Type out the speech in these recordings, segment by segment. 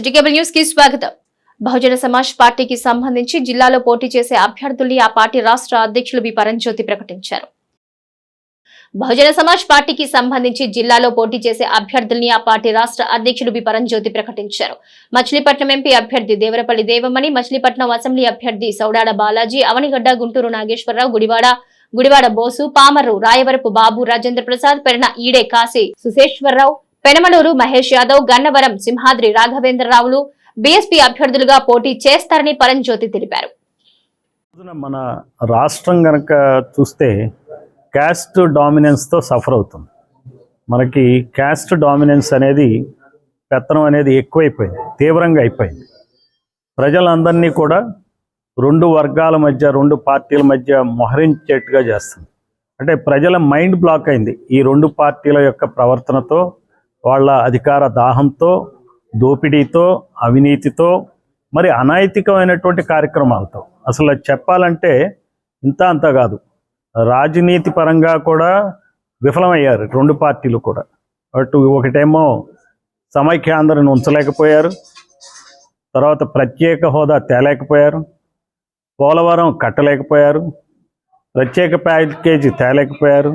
City cable news కి స్వాగతం. బహుజన సమాజ్ పార్టీకి సంబంధించి జిల్లాలో పోటీ చేసే అభ్యర్థుల్ని ఆ పార్టీ రాష్ట్ర అధ్యక్షులు బి పరంజ్యోతి ప్రకటించారు. బహుజన సమాజ్ పార్టీకి సంబంధించి జిల్లాలో పోటీ చేసే అభ్యర్థుల్ని ఆ పార్టీ రాష్ట్ర అధ్యక్షులు బి పరంజ్యోతి ప్రకటించారు. మచిలీపట్నం ఎంపీ అభ్యర్థి దేవరపల్లి దేవమణి, మచిలీపట్నం అసెంబ్లీ అభ్యర్థి సౌడాడ బాలాజీ, అవనిగడ్డ గుంటూరు నాగేశ్వరరావు, గుడివాడ బోసు, పామర్రు రాయవరపు బాబు, రాజేంద్ర ప్రసాద్, పెరణ ఈడే కాశీ సుశేశ్వరరావు, పెనమలూరు మహేష్ యాదవ్, గన్నవరం సింహాద్రి రాఘవేంద్రరావులు బీఎస్పీ అభ్యర్థులుగా పోటీ చేస్తారని పరంజ్యోతి తెలిపారు. మన రాష్ట్రం గనక చూస్తే క్యాస్ట్ డామినెన్స్తో సఫర్ అవుతుంది. మనకి క్యాస్ట్ డామినెన్స్ అనేది పెత్తనం అనేది ఎక్కువైపోయింది, తీవ్రంగా అయిపోయింది. ప్రజలందరినీ కూడా రెండు వర్గాల మధ్య, రెండు పార్టీల మధ్య మోహరించేట్టుగా చేస్తుంది. అంటే ప్రజల మైండ్ బ్లాక్ అయింది ఈ రెండు పార్టీల యొక్క ప్రవర్తనతో, వాళ్ళ అధికార దాహంతో, దోపిడీతో, అవినీతితో, మరి అనైతికమైనటువంటి కార్యక్రమాలతో. అసలు చెప్పాలంటే ఇంత అంత కాదు, రాజనీతి పరంగా కూడా విఫలమయ్యారు రెండు పార్టీలు కూడా. ఒకటేమో సమైక్యాంధ్రను ఉంచలేకపోయారు, తర్వాత ప్రత్యేక హోదా తేలేకపోయారు, పోలవరం కట్టలేకపోయారు, ప్రత్యేక ప్యాకేజీ తేలేకపోయారు,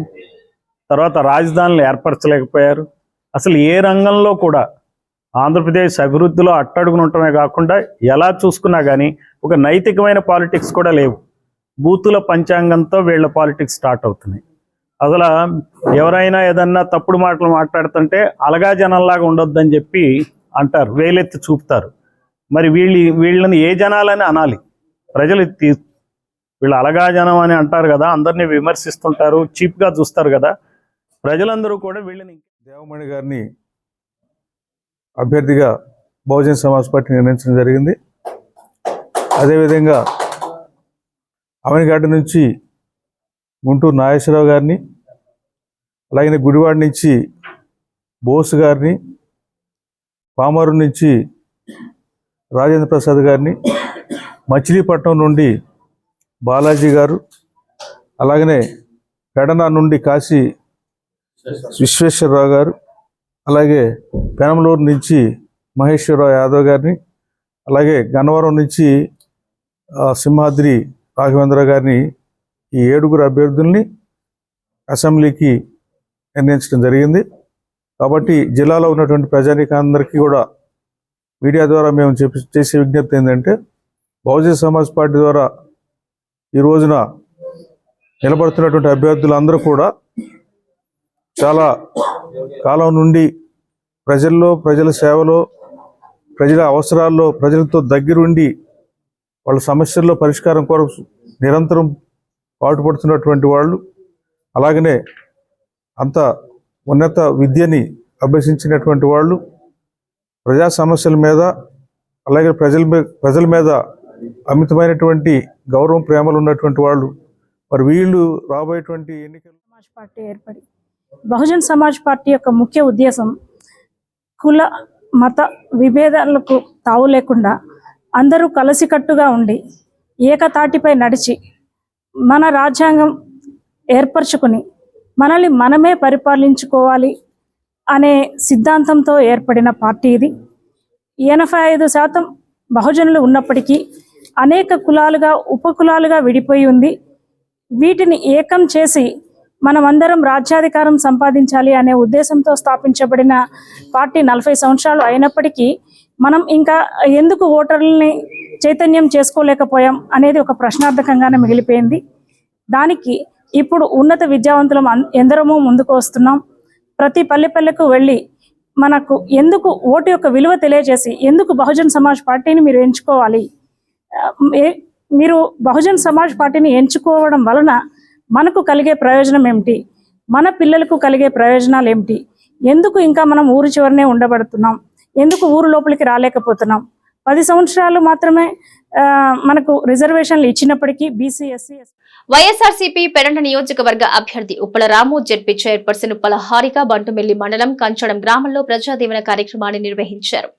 తర్వాత రాజధానులు ఏర్పరచలేకపోయారు. అసలు ఏ రంగంలో కూడా ఆంధ్రప్రదేశ్ అభివృద్ధిలో అట్టడుగున ఉండటమే కాకుండా ఎలా చూసుకున్నా కానీ ఒక నైతికమైన పాలిటిక్స్ కూడా లేవు. బూతుల పంచాంగంతో వీళ్ళ పాలిటిక్స్ స్టార్ట్ అవుతున్నాయి. అసలు ఎవరైనా ఏదన్నా తప్పుడు మాటలు మాట్లాడుతుంటే అలగా జనంలాగా ఉండొద్దని చెప్పి అంటారు, వేలెత్తి చూపుతారు. మరి వీళ్ళని ఏ జనాలని అనాలి? ప్రజలు వీళ్ళు అలగా జనం అని అంటారు కదా, అందరినీ విమర్శిస్తుంటారు, చీప్గా చూస్తారు కదా. ప్రజలందరూ కూడా వీళ్ళని దేవమణి గారిని అభ్యర్థిగా బహుజన సమాజ్ పార్టీ నిర్ణయించడం జరిగింది. అదేవిధంగా అవనిగడ్డ నుంచి గుంటూరు నాగేశ్వరరావు గారిని, అలాగే గుడివాడ నుంచి బోసు గారిని, పామరు నుంచి రాజేంద్ర ప్రసాద్ గారిని, మచిలీపట్నం నుండి బాలాజీ గారు, అలాగనే పెడన నుండి కాశీ విశ్వేశ్వరరావు గారు, అలాగే పెనమలూరు నుంచి మహేశ్వరరావు యాదవ్ గారిని, అలాగే గన్నవరం నుంచి సింహాద్రి రాఘవేంద్ర గారిని, ఈ 7 అభ్యర్థుల్ని అసెంబ్లీకి నిర్ణయించడం జరిగింది. కాబట్టి జిల్లాలో ఉన్నటువంటి ప్రజానీకాందరికీ కూడా మీడియా ద్వారా మేము చేసే విజ్ఞప్తి ఏంటంటే, బహుజన సమాజ్ పార్టీ ద్వారా ఈ రోజున నిలబడుతున్నటువంటి అభ్యర్థులందరూ కూడా చాలా కాలం నుండి ప్రజల్లో, ప్రజల సేవలో, ప్రజల అవసరాల్లో ప్రజలతో దగ్గరుండి వాళ్ళ సమస్యల్లో పరిష్కారం కొరకు నిరంతరం పాటుపడుతున్నటువంటి వాళ్ళు, అలాగనే అంత ఉన్నత విద్యని అభ్యసించినటువంటి వాళ్ళు, ప్రజా సమస్యల మీద, అలాగే ప్రజల మీద అమితమైనటువంటి గౌరవం, ప్రేమలు ఉన్నటువంటి వాళ్ళు. మరి వీళ్ళు రాబోయేటువంటి ఎన్నికలు సమాజ్ పార్టీ ఏర్పడి బహుజన్ సమాజ్ పార్టీ యొక్క ముఖ్య ఉద్దేశం కుల మత విభేదాలకు తావు లేకుండా అందరూ కలిసికట్టుగా ఉండి ఏకతాటిపై నడిచి మన రాజ్యాంగం ఏర్పరచుకుని మనల్ని మనమే పరిపాలించుకోవాలి అనే సిద్ధాంతంతో ఏర్పడిన పార్టీ ఇది. 85% బహుజనులు ఉన్నప్పటికీ అనేక కులాలుగా, ఉపకులాలుగా విడిపోయి ఉంది. వీటిని ఏకం చేసి మనమందరం రాజ్యాధికారం సంపాదించాలి అనే ఉద్దేశంతో స్థాపించబడిన పార్టీ 40 సంవత్సరాలు అయినప్పటికీ మనం ఇంకా ఎందుకు ఓటర్లని చైతన్యం చేసుకోలేకపోయాం అనేది ఒక ప్రశ్నార్థకంగానే మిగిలిపోయింది. దానికి ఇప్పుడు ఉన్నత విద్యావంతులం ఎందరమో ముందుకు వస్తున్నాం. ప్రతి పల్లెకు వెళ్ళి మనకు ఎందుకు ఓటు యొక్క విలువ తెలియజేసి, ఎందుకు బహుజన్ సమాజ్ పార్టీని మీరు ఎంచుకోవాలి, మీరు బహుజన్ సమాజ్ పార్టీని ఎంచుకోవడం వలన మనకు కలిగే ప్రయోజనం ఏమిటి, మన పిల్లలకు కలిగే ప్రయోజనాలు ఏమిటి, ఎందుకు ఇంకా మనం ఊరు చివరనే ఉండబడుతున్నాం, ఎందుకు ఊరు లోపలికి రాలేకపోతున్నాం. 10 సంవత్సరాలు మాత్రమే మనకు రిజర్వేషన్లు ఇచ్చినప్పటికీ బీసీ, ఎస్సీ. వైఎస్ఆర్సీపీ పెరంట నియోజకవర్గ అభ్యర్థి ఉప్పల రాము, జెడ్పీ చైర్పర్సన్ ఉప్పల హారిక బంటుమిల్లి మండలం కంచడం గ్రామంలో ప్రజాదీవెన కార్యక్రమాన్ని నిర్వహించారు.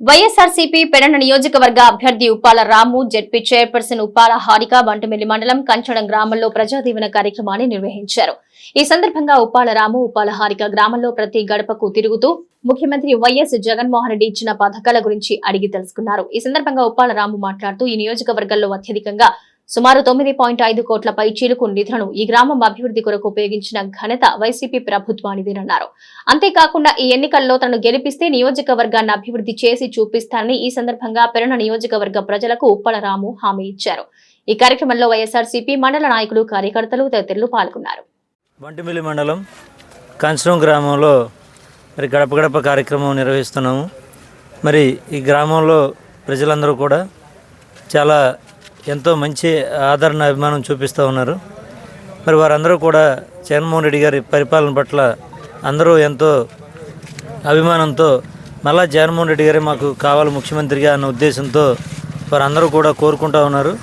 వైఎస్ఆర్సీపీ పెడన నియోజకవర్గ అభ్యర్థి ఉప్పాల రాము, జెడ్పీ చైర్పర్సన్ ఉప్పాల హారిక బంటుమిల్లి మండలం కంచడం గ్రామంలో ప్రజాదీవెన కార్యక్రమాన్ని నిర్వహించారు. ఈ సందర్భంగా ఉప్పాల రాము, ఉప్పాల హారిక గ్రామంలో ప్రతి గడపకు తిరుగుతూ ముఖ్యమంత్రి వైఎస్ జగన్మోహన్ రెడ్డి ఇచ్చిన పథకాల గురించి అడిగి తెలుసుకున్నారు. ఈ సందర్భంగా ఉప్పాల రాము మాట్లాడుతూ ఈ నియోజకవర్గంలో అత్యధికంగా సుమారు 9.5 కోట్ల పైచీలకు నిధులను ఈ గ్రామం అభివృద్ధి కొరకు ఉపయోగించిన ఘనత వైసీపీ ప్రభుత్వానిదేనన్నారు. అంతేకాకుండా ఈ ఎన్నికల్లో తనను గెలిపిస్తే నియోజకవర్గాన్ని అభివృద్ధి చేసి చూపిస్తానని ఈ సందర్భంగా పెరణ నియోజకవర్గ ప్రజలకు ఉప్పల రాము హామీ ఇచ్చారు. ఈ కార్యక్రమంలో వైఎస్ఆర్సీపీ మండల నాయకులు, కార్యకర్తలు తదితరులు పాల్గొన్నారు. బంటుమిల్లి మండలం కంచడం గ్రామంలో మరి గడప గడప కార్యక్రమం నిర్వహిస్తున్నాము. మరి ఈ గ్రామంలో ప్రజలందరూ కూడా చాలా ఎంతో మంచి ఆదరణ, అభిమానం చూపిస్తూ ఉన్నారు. మరి వారందరూ కూడా జగన్మోహన్ రెడ్డి గారి పరిపాలన పట్ల అందరూ ఎంతో అభిమానంతో మళ్ళా జగన్మోహన్ రెడ్డి గారే మాకు కావాలి ముఖ్యమంత్రిగా అన్న ఉద్దేశంతో వారందరూ కూడా కోరుకుంటూ ఉన్నారు.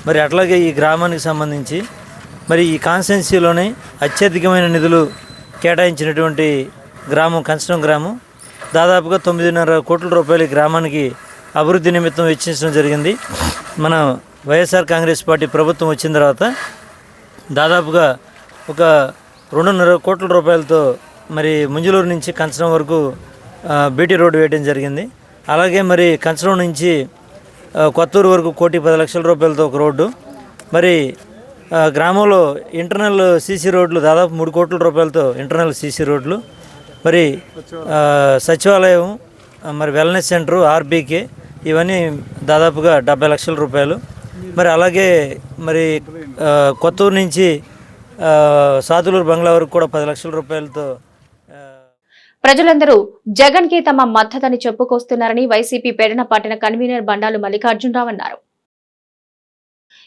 మరి అట్లాగే ఈ గ్రామానికి సంబంధించి మరి ఈ కాన్స్టిట్యున్సీలోనే అత్యధికమైన నిధులు కేటాయించినటువంటి గ్రామం కంచడం గ్రామం. దాదాపుగా 9.5 కోట్ల రూపాయలు ఈ గ్రామానికి అభివృద్ధి నిమిత్తం వెచ్చించడం జరిగింది. మన వైఎస్ఆర్ కాంగ్రెస్ పార్టీ ప్రభుత్వం వచ్చిన తర్వాత దాదాపుగా ఒక 2.5 కోట్ల రూపాయలతో మరి ముంజలూరు నుంచి కంచడం వరకు బీటీ రోడ్డు వేయడం జరిగింది. అలాగే మరి కంచడం నుంచి కొత్తూరు వరకు 1,10,00,000 రూపాయలతో ఒక రోడ్డు. మరి గ్రామంలో ఇంటర్నల్ సీసీ రోడ్లు దాదాపు 3 కోట్ల రూపాయలతో ఇంటర్నల్ సీసీ రోడ్లు. మరి సచివాలయం, మరి వెల్నెస్ సెంటరు, ఆర్బీకే ఇవన్నీ దాదాపుగా 70 లక్షల రూపాయలు. మరి అలాగే మరి కొత్తూరు నుంచి సాతులూరు బంగ్లా వరకు కూడా 10 లక్షల రూపాయలతో. ప్రజలందరూ జగన్ కి తమ మద్దతుని చెప్పుకొస్తున్నారని వైసీపీ పెడన పట్టణ కన్వీనర్ బండాలు మల్లికార్జునరావు అన్నారు.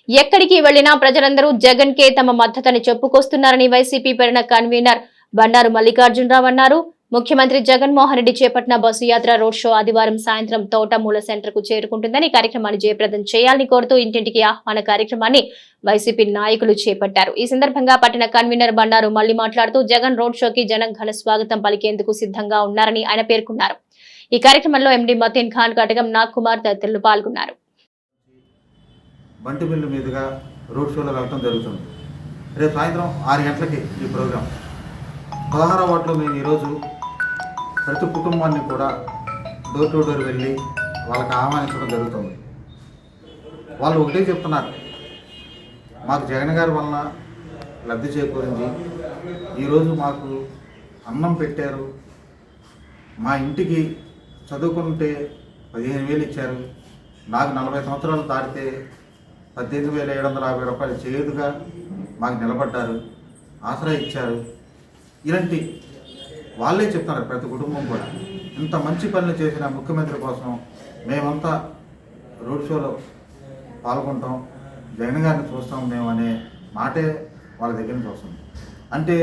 ఎక్కడికి వెళ్లినా ప్రజలందరూ జగన్ కే తమ మద్దతుని చెప్పుకొస్తున్నారని వైసీపీ పెడన కన్వీనర్ బండారు మల్లికార్జునరావు అన్నారు. ముఖ్యమంత్రి జగన్మోహన్ రెడ్డి చేపట్టిన బస్సు యాత్ర రోడ్ షో ఆదివారం సాయంత్రం తోటమూల సెంటర్ కు చేరుకుంటుందని, కార్యక్రమాన్ని జయప్రదం చేయాలని కోరుతూ ఇంటింటికి ఆహ్వాన కార్యక్రమాన్ని వైసీపీ నాయకులు చేపట్టారు. ఈ సందర్భంగా పట్టణ కన్వీనర్ బండారు మళ్లీ మాట్లాడుతూ జగన్ రోడ్ షోకి జనం ఘన స్వాగతం పలికేందుకు సిద్ధంగా ఉన్నారని ఆయన పేర్కొన్నారు. ఈ కార్యక్రమంలో ఎండీ మతీన్ ఖాన్, కటకం నాగ్ కుమార్ తదితరులు పాల్గొన్నారు. బంటిమిల్లు మీదుగా రోడ్ షోలో వెళ్ళడం జరుగుతుంది. రేపు సాయంత్రం 6 గంటలకి ఈ ప్రోగ్రాం. 16వ వార్డులో మేము ఈరోజు ప్రతి కుటుంబాన్ని కూడా డోర్ టు డోర్ వెళ్ళి వాళ్ళకి ఆహ్వానించడం జరుగుతుంది. వాళ్ళు ఒకటే చెప్తున్నారు, మాకు జగన్ గారి వలన లబ్ధి చేకూరింది, ఈరోజు మాకు అన్నం పెట్టారు, మా ఇంటికి చదువుకుంటే 15,000 ఇచ్చారు, నాకు 40 సంవత్సరాలు దాటితే 18,750 రూపాయలు చేదుగా మాకు నిలబడ్డారు, ఆసరా ఇచ్చారు. ఇలాంటి వాళ్ళే చెప్తున్నారు. ప్రతి కుటుంబం కూడా ఇంత మంచి పనులు చేసిన ముఖ్యమంత్రి కోసం మేమంతా రోడ్ షోలో పాల్గొంటాం, జగన్ గారిని చూస్తాం మేము అనే మాటే వాళ్ళ దగ్గర నుంచి వస్తుంది. అంటే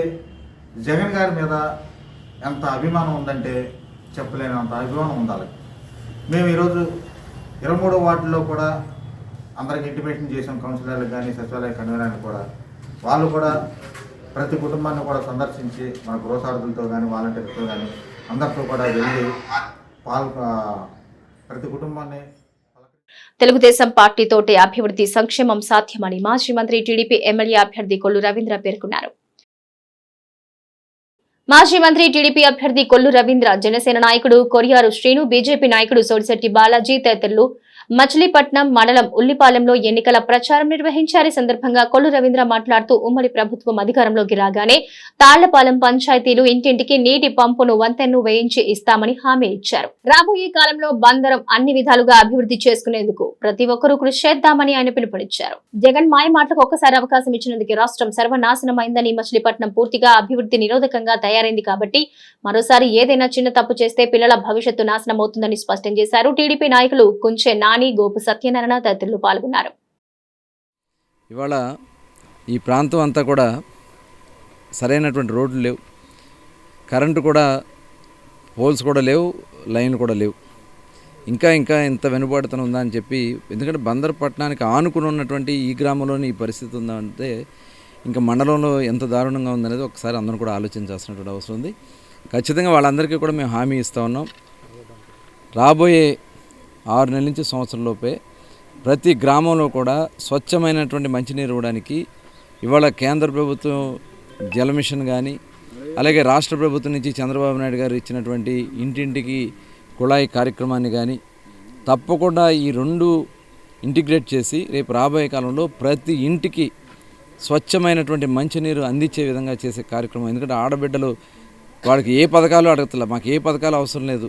జగన్ గారి మీద ఎంత అభిమానం ఉందంటే చెప్పలేనంత అభిమానం ఉండాలి. మేము ఈరోజు 23వ వార్డులో కూడా అందరికి ఇంటిమేషన్ చేసాం, కౌన్సిలర్లకు కానీ సచివాలయ కన్వీనర్లకు కూడా. వాళ్ళు కూడా ప్రతి కుటుంబాన్ని కూడా సందర్శించి మన గృహసారథులతో కానీ వాలంటీర్లతో కానీ అందరితో కూడా వెళ్ళి ప్రతి కుటుంబాన్ని. తెలుగుదేశం పార్టీతోటే అభివృద్ధి, సంక్షేమం సాధ్యమని మాజీ మంత్రి, టీడీపీ ఎమ్మెల్యే అభ్యర్థి కొల్లు రవీంద్ర పేర్కొన్నారు. మాజీ మంత్రి, టీడీపీ అభ్యర్థి కొల్లు రవీంద్ర, జనసేన నాయకుడు కొరియారు శ్రీను, బీజేపీ నాయకుడు సోడిశెట్టి బాలాజీ తదితరులు మచిలీపట్నం మండలం ఉల్లిపాలెంలో ఎన్నికల ప్రచారం నిర్వహించారు. ఈ సందర్భంగా కొల్లు రవీంద్ర మాట్లాడుతూ ఉమ్మడి ప్రభుత్వం అధికారంలోకి రాగానే తాళ్లపాలెం పంచాయతీలు ఇంటింటికి నీటి పంపును, వంతెన్ను వేయించి ఇస్తామని హామీ ఇచ్చారు. రాబోయే కాలంలో బందరం అన్ని విధాలుగా అభివృద్ధి చేసుకునేందుకు ప్రతి ఒక్కరూ కృషి చేద్దామని ఆయన పిలుపునిచ్చారు. జగన్ మాయ మాటలకు ఒక్కసారి అవకాశం ఇచ్చినందుకు రాష్ట్రం సర్వనాశనమైందని, మచిలీపట్నం పూర్తిగా అభివృద్ధి నిరోధకంగా తయారైంది కాబట్టి మరోసారి ఏదైనా చిన్న తప్పు చేస్తే పిల్లల భవిష్యత్తు నాశనం అవుతుందని స్పష్టం చేశారు. టీడీపీ నాయకులు కుంచె నాని, గోపు సత్యనారాయణ తదితరులు పాల్గొన్నారు. ఇవాళ ఈ ప్రాంతం అంతా కూడా సరైనటువంటి రోడ్లు లేవు, కరెంటు కూడా పోల్స్ కూడా లేవు, లైన్లు కూడా లేవు. ఇంకా ఇంత వెనుబాటుతనం ఉందా అని చెప్పి, ఎందుకంటే బందర్ పట్టణానికి ఆనుకుని ఉన్నటువంటి ఈ గ్రామంలోని ఈ పరిస్థితి ఉందా అంటే ఇంకా మండలంలో ఎంత దారుణంగా ఉందనేది ఒకసారి అందరం కూడా ఆలోచించాల్సినటువంటి అవసరం ఉంది. ఖచ్చితంగా వాళ్ళందరికీ కూడా మేము హామీ ఇస్తూ ఉన్నాం. రాబోయే 6 నెలల నుంచి సంవత్సరం లోపే ప్రతి గ్రామంలో కూడా స్వచ్ఛమైనటువంటి మంచినీరు ఇవ్వడానికి ఇవాళ కేంద్ర ప్రభుత్వం జల మిషన్ కానీ అలాగే రాష్ట్ర ప్రభుత్వం నుంచి చంద్రబాబు నాయుడు గారు ఇచ్చినటువంటి ఇంటింటికి కుళాయి కార్యక్రమాన్ని కానీ తప్పకుండా ఈ 2 ఇంటిగ్రేట్ చేసి రేపు రాబోయే కాలంలో ప్రతి ఇంటికి స్వచ్ఛమైనటువంటి మంచినీరు అందించే విధంగా చేసే కార్యక్రమం. ఎందుకంటే ఆడబిడ్డలు వాళ్ళకి ఏ పథకాలు అడగట్లా, మాకు ఏ పథకాలు అవసరం లేదు,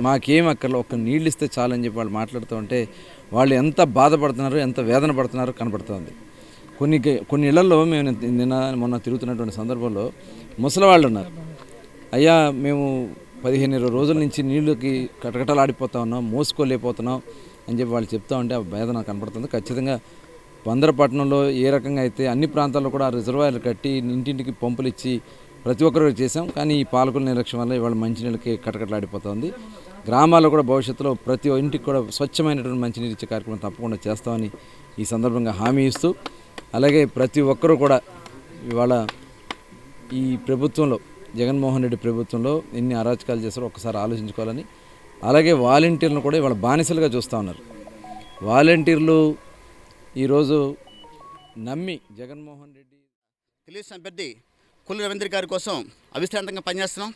మాకేం అక్కర్లో ఒక్క నీళ్ళు ఇస్తే చాలని చెప్పి వాళ్ళు మాట్లాడుతూ ఉంటే వాళ్ళు ఎంత బాధపడుతున్నారో ఎంత వేదన పడుతున్నారో కనపడుతుంది. కొన్ని ఇళ్లలో మేము మొన్న తిరుగుతున్నటువంటి సందర్భంలో ముసలి వాళ్ళు ఉన్నారు. అయ్యా మేము 15-20 రోజుల నుంచి నీళ్ళకి కటకటలాడిపోతా ఉన్నాం, మోసుకోలేకపోతున్నాం అని చెప్పి వాళ్ళు చెప్తా ఉంటే ఆ వేదన కనపడుతుంది. ఖచ్చితంగా బందరపట్నంలో ఏ రకంగా అయితే అన్ని ప్రాంతాల్లో కూడా రిజర్వాయర్లు కట్టి ఇంటింటికి పంపులు ఇచ్చి ప్రతి ఒక్కరు చేసాం. కానీ ఈ పాలకుల నిర్లక్ష్యం వల్ల ఇవాళ మంచినీళ్ళకి కటకటలాడిపోతుంది. గ్రామాల్లో కూడా భవిష్యత్తులో ప్రతి ఇంటికి కూడా స్వచ్ఛమైనటువంటి మంచినీరు ఇచ్చే కార్యక్రమం తప్పకుండా చేస్తామని ఈ సందర్భంగా హామీ ఇస్తూ, అలాగే ప్రతి ఒక్కరూ కూడా ఇవాళ ఈ ప్రభుత్వంలో జగన్మోహన్ రెడ్డి ప్రభుత్వంలో ఎన్ని అరాచకాలు చేస్తారో ఒకసారి ఆలోచించుకోవాలని, అలాగే వాలంటీర్లను కూడా ఇవాళ బానిసలుగా చూస్తూ ఉన్నారు. వాలంటీర్లు ఈరోజు నమ్మి జగన్మోహన్ రెడ్డి తెలుగుదేశం అభ్యర్థి కొల్లు రవీంద్ర గారి కోసం అవిశ్రాంతంగా పనిచేస్తున్నాం.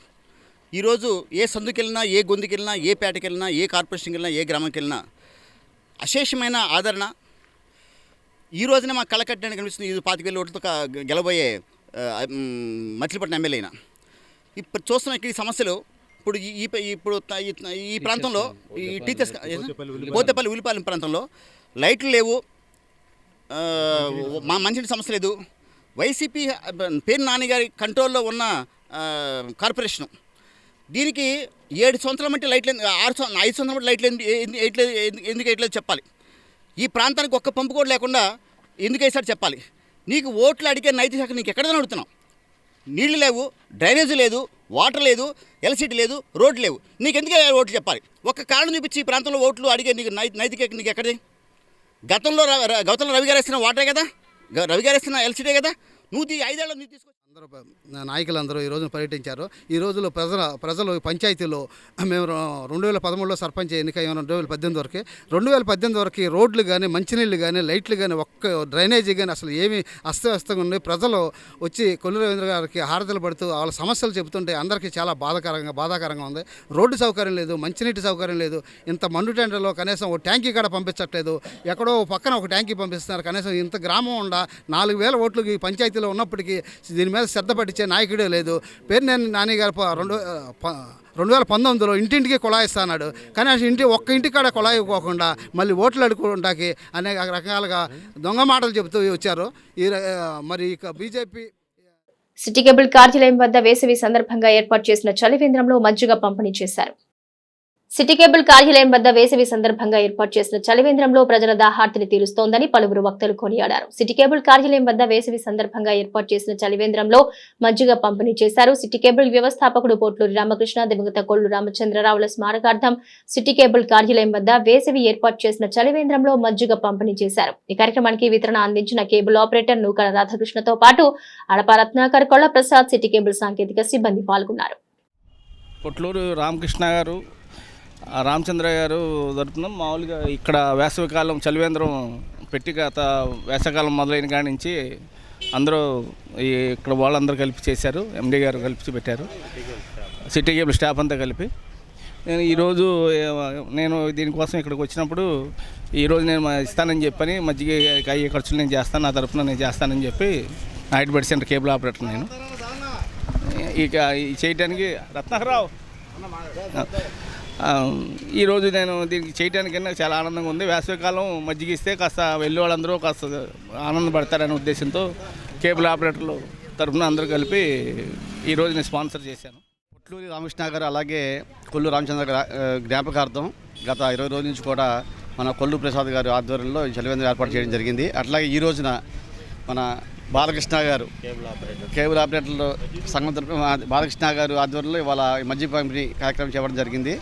ఈరోజు ఏ సందుకి వెళ్ళినా, ఏ గొంతుకి వెళ్ళినా, ఏ పేటకి వెళ్ళినా, ఏ కార్పొరేషన్కి వెళ్ళినా, ఏ గ్రామంకి వెళ్ళినా అశేషమైన ఆదరణ. ఈ రోజునే మాకు కళ్ళకట్టడానికి కనిపిస్తుంది. 25,000 ఓట్లతో గెలబోయే మచిలీపట్నం ఎమ్మెల్యేనా. ఇప్పుడు చూస్తున్న ఇక్కడ ఈ సమస్యలు ఇప్పుడు ఈ ప్రాంతంలో ఈ టీచర్స్ పోతేపల్లి ఉలిపాలెం ప్రాంతంలో లైట్లు లేవు, మా మంచి సమస్య లేదు. వైసీపీ పేరు నాన్నగారి కంట్రోల్లో ఉన్న కార్పొరేషను దీనికి 7 సంవత్సరాల మట్టి లైట్లు 5 సంవత్సరాల మట్టి లైట్లు ఎందుకు వేయట్లేదు చెప్పాలి. ఈ ప్రాంతానికి ఒక్క పంపు కూడా లేకుండా ఎందుకు వేసాడు చెప్పాలి. నీకు ఓట్లు అడిగే నైతిక శాఖ నీకు ఎక్కడైనా అడుగుతున్నావు. నీళ్లు లేవు, డ్రైనేజీ లేదు, వాటర్ లేదు, ఎలక్ట్రిసిటీ లేదు, రోడ్లు లేవు, నీకు ఎందుకే ఓట్లు చెప్పాలి. ఒక్క కారణం చూపించి ఈ ప్రాంతంలో ఓట్లు అడిగే నీకు నైతిక నీకు ఎక్కడిది. గతంలో రవి గారు వేసిన వాటరే కదా, రవి గారు వేసిన ఎలక్ట్రిసిటీ కదా, నువ్వు 5 ఏళ్ళు నువ్వు తీసుకొచ్చి అందరూ నాయకులందరూ ఈ రోజున పర్యటించారు. ఈ రోజులో ప్రజలు పంచాయతీలో మేము 2013లో సర్పంచ్ ఎన్నికయ్యాం. 2018 వరకు 2018 వరకు రోడ్లు కానీ, మంచినీళ్ళు కానీ, లైట్లు కానీ, ఒక్క డ్రైనేజీ కానీ అసలు ఏమీ అస్తవ్యస్తంగా ఉంది. ప్రజలు వచ్చి కొల్లు రవీంద్ర గారికి హారతలు పడుతూ వాళ్ళ సమస్యలు చెబుతుంటే అందరికీ చాలా బాధాకరంగా ఉంది. రోడ్డు సౌకర్యం లేదు, మంచినీటి సౌకర్యం లేదు. ఇంత మండుటెండలో కనీసం ఒక ట్యాంకీ కూడా పంపించట్లేదు. ఎక్కడో పక్కన ఒక ట్యాంకీ పంపిస్తున్నారు. కనీసం ఇంత గ్రామం ఉండ 4,000 ఓట్లు ఈ పంచాయతీలో ఉన్నప్పటికీ దీని మీద శ్రద్ధ పట్టించే నాయకుడే లేదు. పేర్నేని నాని గారు 2019లో ఇంటింటికి కుళాయి ఇస్తాడు. కానీ ఒక్క ఇంటికి కూడా కుళాయి ఇవ్వకుండా మళ్ళీ ఓట్లు అడుక్కోవడానికి అనేక రకాలుగా దొంగ మాటలు చెబుతూ వచ్చారు. మరి ఇక బీజేపీ సిటీ కేబుల్ కార్యాలయం వద్ద వేసవి సందర్భంగా ఏర్పాటు చేసిన చలివేంద్రంలో మజ్జిగ పంపిణీ చేశారు. సిటీ కేబుల్ కార్యాలయం వద్ద వేసవి సందర్భంగా ఏర్పాటు చేసిన చలివేంద్రంలో ప్రజల దాహార్తిని తీరుస్తోందని పలువురు వక్తలు కొనియాడారు. సిటీ కేబుల్ కార్యాలయం వద్ద వేసవి సందర్భంగా ఏర్పాటు చేసిన చలివేంద్రంలో మజ్జిగ పంపిణీ చేశారు. సిటీ కేబుల్ వ్యవస్థాపకుడు పోట్లూరి రామకృష్ణ, దివంగత కొల్లు రామచంద్రరావుల స్మారకార్థం సిటీ కేబుల్ కార్యాలయం వద్ద వేసవి ఏర్పాటు చేసిన చలివేంద్రంలో మజ్జిగ పంపిణీ చేశారు. ఈ కార్యక్రమానికి వితరణ అందించిన కేబుల్ ఆపరేటర్ నూకల రాధాకృష్ణతో పాటు అడప రత్నాకర్, కొల్ల ప్రసాద్, సిటీ కేబుల్ సాంకేతిక సిబ్బంది పాల్గొన్నారు. పొట్లూరు రామకృష్ణ గారు, రామచంద్ర గారు తరపున మామూలుగా ఇక్కడ వేసవికాలం చలివేంద్రం పెట్టి గత వేసవికాలం మొదలైన కాడి నుంచి అందరూ ఇక్కడ వాళ్ళందరూ కలిపి చేశారు. ఎండీ గారు కలిపి పెట్టారు, సిటీ కేబుల్ స్టాఫ్ అంతా కలిపి. ఈరోజు నేను దీనికోసం ఇక్కడికి వచ్చినప్పుడు ఈరోజు నేను ఇస్తానని చెప్పని మజ్జిగ అయ్యే ఖర్చులు నేను చేస్తాను, నా తరఫున నేను చేస్తానని చెప్పి నాయుడుపేట సెంటర్ కేబుల్ ఆపరేటర్ నేను ఇక చేయడానికి రత్నాకరావు ఈరోజు నేను దీనికి చేయడానికి నాకు చాలా ఆనందంగా ఉంది. వేసవికాలం మజ్జిగ ఇస్తే కాస్త వెళ్ళే వాళ్ళందరూ కాస్త ఆనందపడతారనే ఉద్దేశంతో కేబుల్ ఆపరేటర్లు తరఫున అందరూ కలిపి ఈరోజు నేను స్పాన్సర్ చేశాను. పొట్లూరి రామకృష్ణ గారు అలాగే కొల్లు రామచంద్ర జ్ఞాపకార్థం గత 20 రోజుల నుంచి కూడా మన కొల్లు ప్రసాద్ గారు ఆధ్వర్యంలో చలివేంద్రం ఏర్పాటు చేయడం జరిగింది. అట్లాగే ఈ రోజున మన బాలకృష్ణ గారు కేబుల్ ఆపరేటర్లు సంఘం తరపున బాలకృష్ణ గారు ఆధ్వర్యంలో ఇవాళ మజ్జిగ పంపిణీ కార్యక్రమం చేపట్టడం జరిగింది.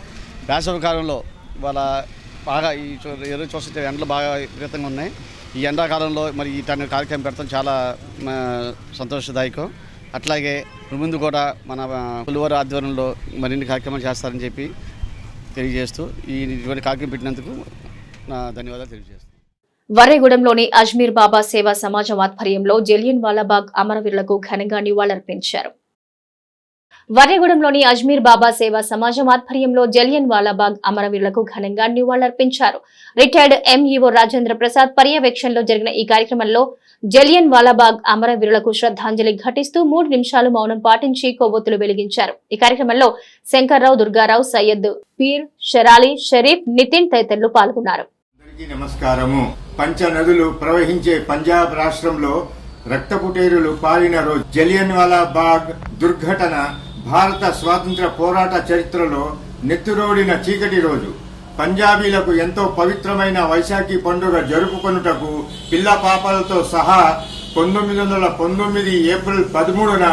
వేసవి కాలంలో ఇవాళ బాగా ఈ ఎరువు చూస్తే ఎండలు బాగా విపరీతంగా ఉన్నాయి. ఈ ఎండాకాలంలో మరి ఇట్లాంటి కార్యక్రమం పెడతాం చాలా సంతోషదాయకం. అట్లాగే ముందు కూడా మన పులివారి ఆధ్వర్యంలో మరిన్ని కార్యక్రమాలు చేస్తారని చెప్పి తెలియజేస్తూ ఇటువంటి కార్యక్రమం పెట్టినందుకు నా ధన్యవాదాలు తెలియజేస్తాను. వరేగూడెంలోని అజ్మీర్ బాబా సేవా సమాజం ఆధ్వర్యంలో జలియన్ వాలాబాగ్ అమరవీరులకు ఘనంగా నివాళులర్పించారు. వరేగూడెంలోని అజ్మీర్ బాబా సేవా సమాజం ఆధ్వర్యంలో జలియన్ వాలాబాగ్ అమరవీరులకు ఘనంగా నివాళులర్పించారు. రిటైర్డ్ ఎంఈఓ రాజేంద్ర ప్రసాద్ పర్యవేక్షణలో జరిగిన ఈ కార్యక్రమంలో జలియన్ వాలాబాగ్ అమరవీరులకు శ్రద్ధాంజలి ఘటిస్తూ 3 నిమిషాలు మౌనం పాటించి కొవ్వొత్తులు వెలిగించారు. ఈ కార్యక్రమంలో శంకర్రావు, దుర్గారావు, సయ్యద్, పీర్, షరాలి, షరీఫ్, నితిన్ తదితరులు పాల్గొన్నారు. నమస్కారము. పంచ నదులు ప్రవహించే పంజాబ్ రాష్ట్రంలో రక్తపుటేరులు పారిన రోజు జలియన్ వాలాబాగ్ దుర్ఘటన భారత స్వాతంత్ర పోరాట చరిత్రలో నెత్తురోడిన చీకటి రోజు. పంజాబీలకు ఎంతో పవిత్రమైన వైశాఖి పండుగ జరుపుకొనుటకు పిల్ల పాపలతో సహా 1919 ఏప్రిల్ 13న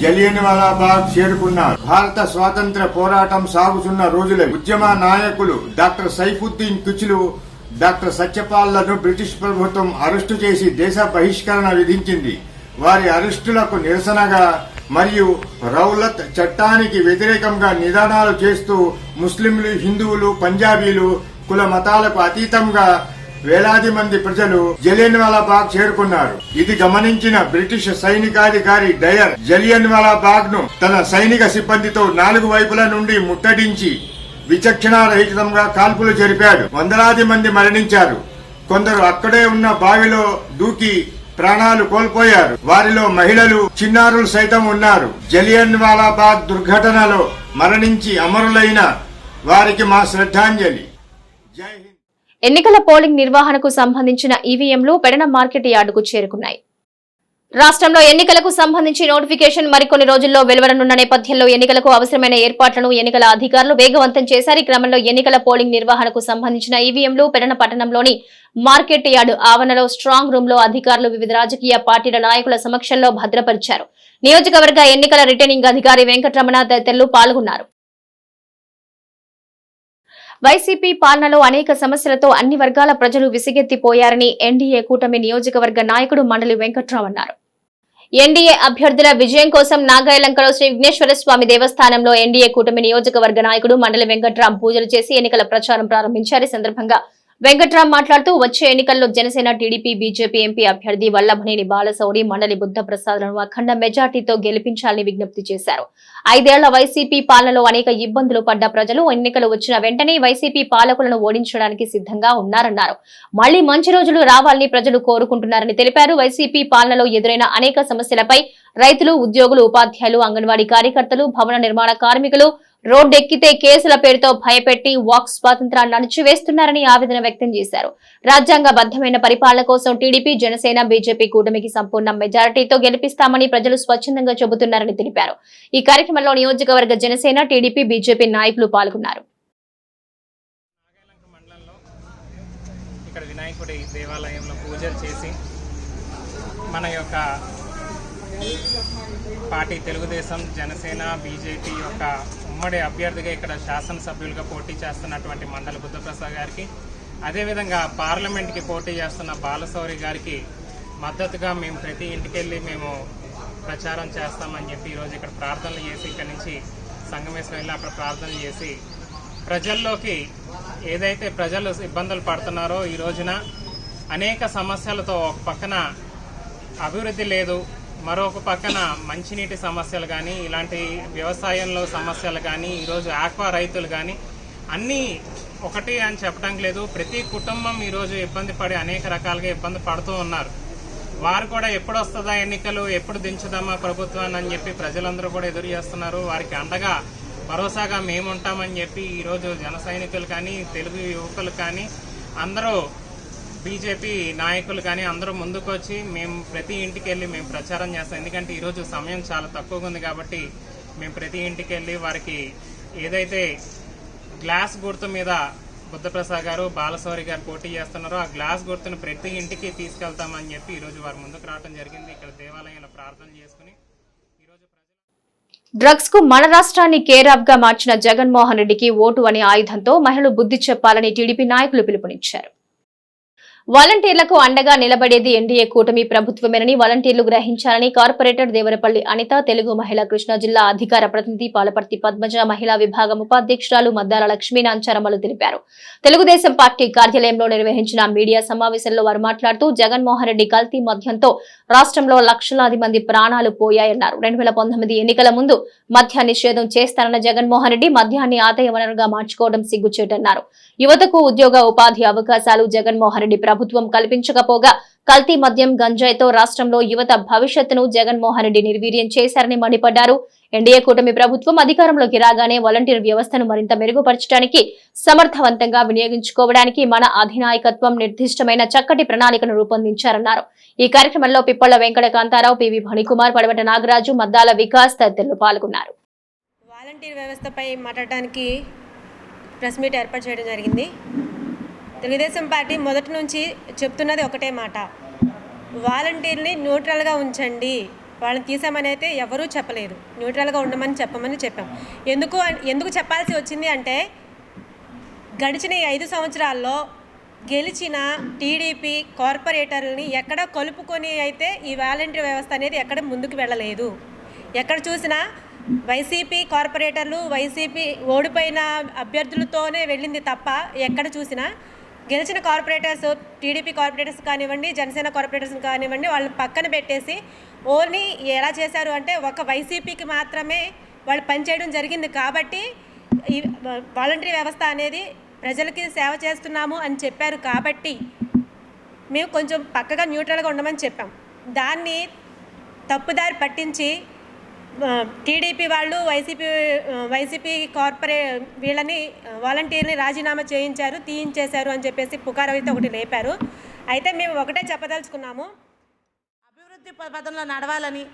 జలియన్ వాలాబాగ్ చేరుకున్నారు. భారత స్వాతంత్ర పోరాటం సాగుతున్న రోజులే. ఉద్యమ నాయకులు డాక్టర్ సైఫుద్దీన్ కిచ్లు, డాక్టర్ సత్యపాల్లను బ్రిటిష్ ప్రభుత్వం అరెస్టు చేసి దేశ బహిష్కరణ విధించింది. వారి అరెస్టులకు నిరసనగా మరియు రౌలత్ చట్టానికి వ్యతిరేకంగా నిదానాలు చేస్తూ ముస్లింలు, హిందువులు, పంజాబీలు కుల మతాలకు అతీతంగా వేలాది మంది ప్రజలు జలియన్ వాలాబాగ్ చేరుకున్నారు. ఇది గమనించిన బ్రిటిష్ సైనికాధికారి డయర్ జలియన్ వాలాబాగ్ ను తన సైనిక సిబ్బందితో 4 వైపుల నుండి ముట్టడించి విచక్షణారహితంగా కాల్పులు జరిపాడు. వందలాది మంది మరణించారు. కొందరు అక్కడే ఉన్న బావిలో దూకి ప్రాణాలు కోల్పోయారు. వారిలో మహిళలు, చిన్నారులు సైతం ఉన్నారు. జలియన్ వాలాబాగ్ దుర్ఘటనలో మరణించి అమరులైన వారికి మా శ్రద్ధాంజలి. జై హింద్. ఎన్నికల పోలింగ్ నిర్వహణకు సంబంధించిన ఈవీఎంలు పెడన మార్కెట్ యార్డుకు చేరుకున్నాయి. రాష్ట్రంలో ఎన్నికలకు సంబంధించి నోటిఫికేషన్ మరికొన్ని రోజుల్లో వెలువడనున్న నేపథ్యంలో ఎన్నికలకు అవసరమైన ఏర్పాట్లను ఎన్నికల అధికారులు వేగవంతం చేశారు. ఈ క్రమంలో ఎన్నికల పోలింగ్ నిర్వహణకు సంబంధించిన ఈవీఎంలు పెడన పట్టణంలోని మార్కెట్ యార్డు ఆవరణలో స్ట్రాంగ్ రూమ్ లో అధికారులు వివిధ రాజకీయ పార్టీల నాయకుల సమక్షంలో భద్రపరిచారు. నియోజకవర్గ ఎన్నికల రిటర్నింగ్ అధికారి వెంకటరమణ తదితరులు పాల్గొన్నారు. వైసీపీ పాలనలో అనేక సమస్యలతో అన్ని వర్గాల ప్రజలు విసిగెత్తిపోయారని ఎన్డీఏ కూటమి నియోజకవర్గ నాయకుడు మండలి వెంకట్రావు అన్నారు. ఎన్డీఏ అభ్యర్థుల విజయం కోసం నాగాయలంకలో శ్రీ విఘ్నేశ్వర స్వామి దేవస్థానంలో ఎన్డీఏ కూటమి నియోజకవర్గ నాయకుడు మండలి వెంకట్రావు పూజలు చేసి ఎన్నికల ప్రచారం ప్రారంభించారు. ఈ సందర్భంగా వెంకట్రావు మాట్లాడుతూ వచ్చే ఎన్నికల్లో జనసేన, టీడీపీ, బీజేపీ ఎంపీ అభ్యర్థి వల్లభనేని బాలశౌరి, మండలి బుద్ధప్రసాద్లను అఖండ మెజార్టీతో గెలిపించాలని విజ్ఞప్తి చేశారు. 5 ఏళ్ల వైసీపీ పాలనలో అనేక ఇబ్బందులు పడ్డ ప్రజలు ఎన్నికలు వచ్చిన వెంటనే వైసీపీ పాలకులను ఓడించడానికి సిద్ధంగా ఉన్నారన్నారు. మళ్లీ మంచి రోజులు రావాలని ప్రజలు కోరుకుంటున్నారని తెలిపారు. వైసీపీ పాలనలో ఎదురైన అనేక సమస్యలపై రైతులు, ఉద్యోగులు, ఉపాధ్యాయులు, అంగన్వాడీ కార్యకర్తలు, భవన నిర్మాణ కార్మికులు రోడ్డెక్కితే కేసుల పేరుతో భయపెట్టి వాక్ స్వాతంత్రాన్ని అణచివేస్తున్నారని ఆవేదన వ్యక్తం చేశారు. రాజ్యాంగబద్ధమైన పరిపాలన కోసం టీడీపీ, జనసేన, బీజేపీ కూటమికి సంపూర్ణ మెజారిటీతో గెలిపిస్తామని ప్రజలు స్వచ్ఛందంగా చెబుతున్నారని తెలిపారు. ఈ కార్యక్రమంలో నియోజకవర్గ జనసేన, టీడీపీ, బీజేపీ నాయకులు పాల్గొన్నారు. ఇక్కడ వినాయకుడి దేవాలయంలో పూజలు చేసి మన యొక్క పార్టీ తెలుగుదేశం, జనసేన, బీజేపీ యొక్క ఉమ్మడి అభ్యర్థిగా ఇక్కడ శాసనసభ్యులుగా పోటీ చేస్తున్నటువంటి మండలి బుద్ధప్రసాద్ గారికి, అదేవిధంగా పార్లమెంట్కి పోటీ చేస్తున్న బాలశౌరి గారికి మద్దతుగా మేము ప్రతి ఇంటికెళ్ళి మేము ప్రచారం చేస్తామని చెప్పి ఈరోజు ఇక్కడ ప్రార్థనలు చేసి ఇక్కడి నుంచి సంగమేశ్వరం వెళ్ళి అక్కడ ప్రార్థనలు చేసి ప్రజల్లోకి ఏదైతే ప్రజలు ఇబ్బందులు పడుతున్నారో ఈ రోజున అనేక సమస్యలతో ఒక పక్కన అభివృద్ధి లేదు, మరొక పక్కన మంచినీటి సమస్యలు కానీ, ఇలాంటి వ్యవసాయంలో సమస్యలు కానీ, ఈరోజు ఆక్వా రైతులు కానీ అన్నీ ఒకటి అని చెప్పడానికి లేదు. ప్రతి కుటుంబం ఈరోజు ఇబ్బంది పడి అనేక రకాలుగా ఇబ్బంది పడుతూ ఉన్నారు. వారు కూడా ఎప్పుడు వస్తుందా ఎన్నికలు, ఎప్పుడు దించుదామా ప్రభుత్వాన్ని అని చెప్పి ప్రజలందరూ కూడా ఎదురు చేస్తున్నారు. వారికి అండగా భరోసాగా మేముంటామని చెప్పి ఈరోజు జన సైనికులు కానీ, తెలుగు యువకులు కానీ, అందరూ బీజేపీ నాయకులు కానీ అందరూ ముందుకు వచ్చి మేము ప్రతి ఇంటికి వెళ్ళి మేము ప్రచారం చేస్తాం. ఎందుకంటే ఈరోజు సమయం చాలా తక్కువగా ఉంది కాబట్టి మేము ప్రతి ఇంటికి వెళ్ళి వారికి ఏదైతే గ్లాస్ గుర్తు మీద బుద్ధప్రసాద్ గారు, బాలశౌరి గారు పోటీ చేస్తున్నారో ఆ గ్లాస్ గుర్తును ప్రతి ఇంటికి తీసుకెళ్తామని చెప్పి ఈరోజు వారు ముందుకు రావడం జరిగింది. ఇక్కడ దేవాలయంలో ప్రార్థన చేసుకుని డ్రగ్స్ కు మన రాష్ట్రాన్ని కేర్ ఆఫ్ గా మార్చిన జగన్మోహన్ రెడ్డికి ఓటు అనే ఆయుధంతో మహిళలు బుద్ధి చెప్పాలని టీడీపీ నాయకులు పిలుపునిచ్చారు. వాలంటీర్లకు అండగా నిలబడేది ఎన్డీఏ కూటమి ప్రభుత్వమేనని వాలంటీర్లు గ్రహించాలని కార్పొరేటర్ దేవరపల్లి అనిత, తెలుగు మహిళా కృష్ణా జిల్లా అధికార ప్రతినిధి పాలపర్తి పద్మజ, మహిళా విభాగం ఉపాధ్యక్షురాలు మద్దాల లక్ష్మీ నాంచారమ్మలు తెలిపారు. తెలుగుదేశం పార్టీ కార్యాలయంలో నిర్వహించిన మీడియా సమావేశంలో వారు మాట్లాడుతూ జగన్మోహన్ రెడ్డి కల్తీ మద్యంతో రాష్ట్రంలో లక్షలాది మంది ప్రాణాలు పోయాయన్నారు. 2019 ఎన్నికల ముందు మద్య నిషేధం చేస్తానన్న జగన్మోహన్ రెడ్డి మద్యాన్ని ఆదాయ వనరుగా మార్చుకోవడం సిగ్గుచేటన్నారు. యువతకు ఉద్యోగ ఉపాధి అవకాశాలు జగన్మోహన్ రెడ్డి ప్రభుత్వం కల్పించకపోగా కల్తీ మద్యం, గంజాయితో రాష్ట్రంలో యువత భవిష్యత్తును జగన్మోహన్ రెడ్డి నిర్వీర్యం చేశారని మండిపడ్డారు. ఎన్డీఏ కూటమి ప్రభుత్వం అధికారంలోకి రాగానే వాలంటీర్ వ్యవస్థను మరింత మెరుగుపరచడానికి, సమర్థవంతంగా వినియోగించుకోవడానికి మన అధినాయకత్వం నిర్దిష్టమైన చక్కటి ప్రణాళికను రూపొందించారన్నారు. ఈ కార్యక్రమంలో పిప్పళ్ల వెంకట కాంతారావు, పివి భణికుమార్, పడవట నాగరాజు, మద్దాల వికాస్ తదితరులు పాల్గొన్నారు. వాలంటీర్ వ్యవస్థపై మాట్లాడడానికి ప్రెస్ మీట్ ఏర్పాటు చేయడం జరిగింది. తెలుగుదేశం పార్టీ మొదటి నుంచి చెప్తున్నది ఒకటే మాట, వాలంటీర్ని న్యూట్రల్గా ఉంచండి. వాళ్ళని తీసామని అయితే ఎవరూ చెప్పలేదు, న్యూట్రల్గా ఉండమని చెప్పాం. ఎందుకు చెప్పాల్సి వచ్చింది అంటే, గడిచిన 5 సంవత్సరాల్లో గెలిచిన టీడీపీ కార్పొరేటర్లని ఎక్కడ కలుపుకొని అయితే ఈ వాలంటీర్ వ్యవస్థ అనేది ఎక్కడ ముందుకు వెళ్ళలేదు. ఎక్కడ చూసినా వైసీపీ కార్పొరేటర్లు, వైసీపీ ఓడిపోయిన అభ్యర్థులతోనే వెళ్ళింది తప్ప ఎక్కడ చూసినా గెలిచిన కార్పొరేటర్స్, టీడీపీ కార్పొరేటర్స్ కానివ్వండి, జనసేన కార్పొరేటర్స్ కానివ్వండి, వాళ్ళని పక్కన పెట్టేసి ఓన్లీ ఎలా చేశారు అంటే ఒక వైసీపీకి మాత్రమే వాళ్ళు పనిచేయడం జరిగింది. కాబట్టి ఈ వాలంటరీ వ్యవస్థ అనేది ప్రజలకి సేవ చేస్తున్నాము అని చెప్పారు. కాబట్టి మేము కొంచెం పక్కగా న్యూట్రల్గా ఉండమని చెప్పాం. దాన్ని తప్పుదారి పట్టించి టీడీపీ వాళ్ళు వైసీపీ వీళ్ళని వాలంటీర్ని రాజీనామా తీయించేశారు అని చెప్పేసి పుకారు అయితే ఒకటి లేపారు. అయితే మేము ఒకటే చెప్పదలుచుకున్నాము, అభివృద్ధి పథంలో నడవాలని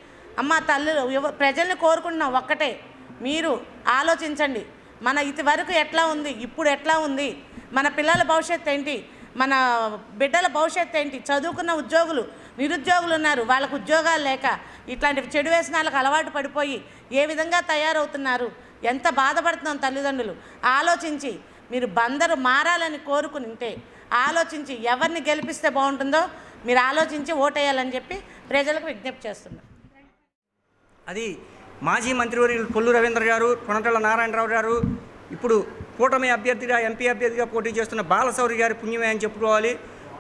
అమ్మ తల్లులు ప్రజల్ని కోరుకుంటున్నాం. ఒక్కటే మీరు ఆలోచించండి, మన ఇదివరకు ఎట్లా ఉంది, ఇప్పుడు ఎట్లా ఉంది, మన పిల్లల భవిష్యత్తు ఏంటి, మన బిడ్డల భవిష్యత్తు ఏంటి, చదువుకున్న ఉద్యోగులు, నిరుద్యోగులు ఉన్నారు, వాళ్ళకు ఉద్యోగాలు లేక ఇట్లాంటి చెడు వ్యసనాలకు అలవాటు పడిపోయి ఏ విధంగా తయారవుతున్నారు, ఎంత బాధపడుతున్నాం తల్లిదండ్రులు. ఆలోచించి మీరు బందరు మారాలని కోరుకుంటే ఆలోచించి ఎవరిని గెలిపిస్తే బాగుంటుందో మీరు ఆలోచించి ఓటేయాలని చెప్పి ప్రజలకు విజ్ఞప్తి చేస్తున్నారు. అది మాజీ మంత్రివర్యులు కొల్లు రవీంద్ర గారు, కొనటల నారాయణరావు గారు, ఇప్పుడు కూటమి అభ్యర్థిగా ఎంపీ అభ్యర్థిగా పోటీ చేస్తున్న బాలశౌరి గారి పుణ్యమే అని చెప్పుకోవాలి.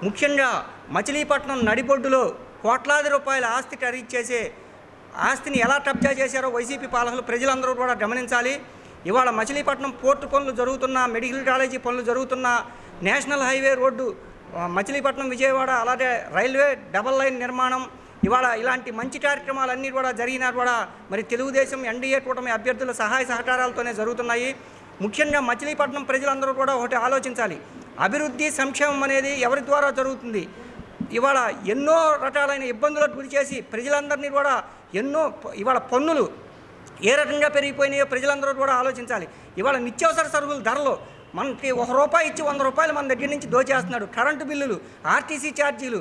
ముఖ్యంగా మచిలీపట్నం నడిబొడ్డులో కోట్లాది రూపాయల ఆస్తి ఖరీదు చేసే ఆస్తిని ఎలా కబ్జా చేశారో వైసీపీ పాలకులు ప్రజలందరూ కూడా గమనించాలి. ఇవాళ మచిలీపట్నం పోర్టు పనులు జరుగుతున్న, మెడికల్ కాలేజీ పనులు జరుగుతున్న, national highway road Machilipatnam Vijayawada, అలాగే రైల్వే డబల్ లైన్ నిర్మాణం, ఇవాళ ఇలాంటి మంచి కార్యక్రమాలన్నీ కూడా జరిగినా కూడా మరి తెలుగుదేశం ఎన్డీఏ కూటమి అభ్యర్థుల సహాయ సహకారాలతోనే జరుగుతున్నాయి. ముఖ్యంగా మచిలీపట్నం ప్రజలందరూ కూడా ఒకటి ఆలోచించాలి, అభివృద్ధి సంక్షేమం అనేది ఎవరి ద్వారా జరుగుతుంది. ఇవాళ ఎన్నో రకాలైన ఇబ్బందులకు గురి చేసి ప్రజలందరినీ కూడా ఇవాళ పన్నులు ఏ రకంగా పెరిగిపోయినాయో ప్రజలందరూ కూడా ఆలోచించాలి. ఇవాళ నిత్యావసర సరుకుల ధరలు మనకి ₹1 ఇచ్చి ₹100 మన దగ్గర నుంచి దోచేస్తున్నాడు. కరెంటు బిల్లులు, ఆర్టీసీ ఛార్జీలు,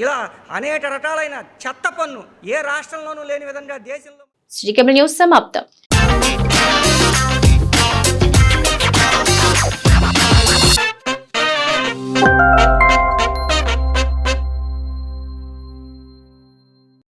ఇలా అనేక రకాలైన చెత్త పన్ను ఏ రాష్ట్రంలోనూ లేని విధంగా దేశంలో. న్యూస్ సమాప్తం.